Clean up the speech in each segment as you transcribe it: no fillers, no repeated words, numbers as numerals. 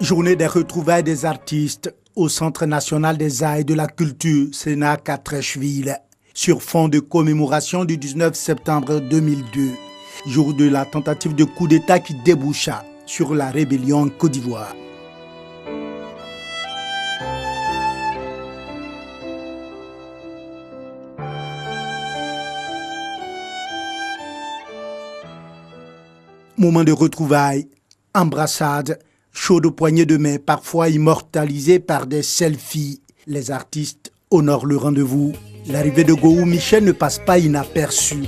Journée des retrouvailles des artistes au Centre national des arts et de la culture, Sénac à Trècheville, sur fond de commémoration du 19 septembre 2002, jour de la tentative de coup d'État qui déboucha sur la rébellion en Côte d'Ivoire. Moment de retrouvailles, embrassades, chaudes poignées de main, parfois immortalisées par des selfies. Les artistes honorent le rendez-vous. L'arrivée de Gowou Michel ne passe pas inaperçue.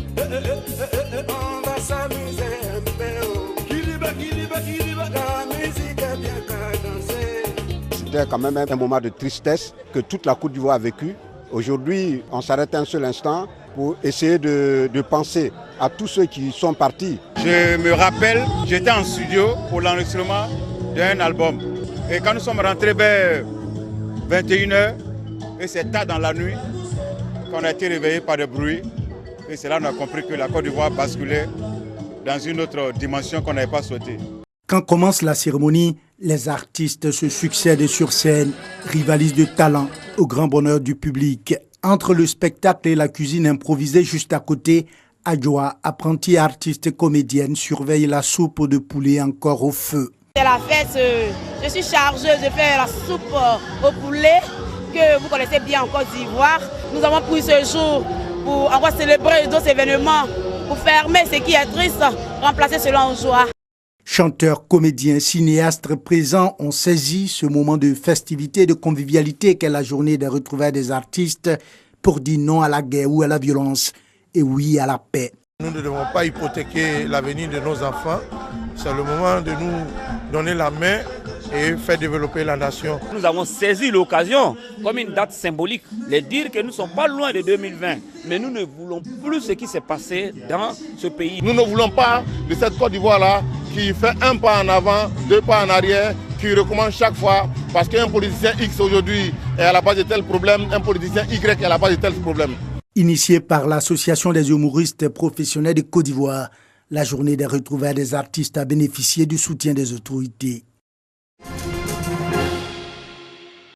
C'était quand même un moment de tristesse que toute la Côte d'Ivoire a vécu. Aujourd'hui, on s'arrête un seul instant pour essayer de penser à tous ceux qui sont partis. Je me rappelle, j'étais en studio pour l'enregistrement d'un album. Et quand nous sommes rentrés vers 21h, et c'est tard dans la nuit, qu'on a été réveillés par des bruits. Et c'est là qu'on a compris que la Côte d'Ivoire basculait dans une autre dimension qu'on n'avait pas souhaitée. Quand commence la cérémonie, les artistes se succèdent sur scène, rivalisent de talent au grand bonheur du public. Entre le spectacle et la cuisine improvisée juste à côté, Adjoa, apprentie artiste comédienne, surveille la soupe de poulet encore au feu. C'est la fête, je suis chargeuse de faire la soupe au poulet que vous connaissez bien en Côte d'Ivoire. Nous avons pris ce jour pour encore célébrer d'autres événements, pour fermer ce qui est triste, remplacer cela en joie. Chanteurs, comédiens, cinéastes présents ont saisi ce moment de festivité et de convivialité qu'est la journée des retrouvailles des artistes pour dire non à la guerre ou à la violence et oui à la paix. Nous ne devons pas hypothéquer l'avenir de nos enfants. C'est le moment de nous donner la main et faire développer la nation. Nous avons saisi l'occasion comme une date symbolique, de dire que nous ne sommes pas loin de 2020, mais nous ne voulons plus ce qui s'est passé dans ce pays. Nous ne voulons pas de cette Côte d'Ivoire-là qui fait un pas en avant, deux pas en arrière, qui recommence chaque fois, parce qu'un politicien X aujourd'hui est à la base de tel problème, un politicien Y est à la base de tel problème. Initiée par l'Association des humoristes professionnels de Côte d'Ivoire, la journée des retrouvailles des artistes a bénéficié du soutien des autorités.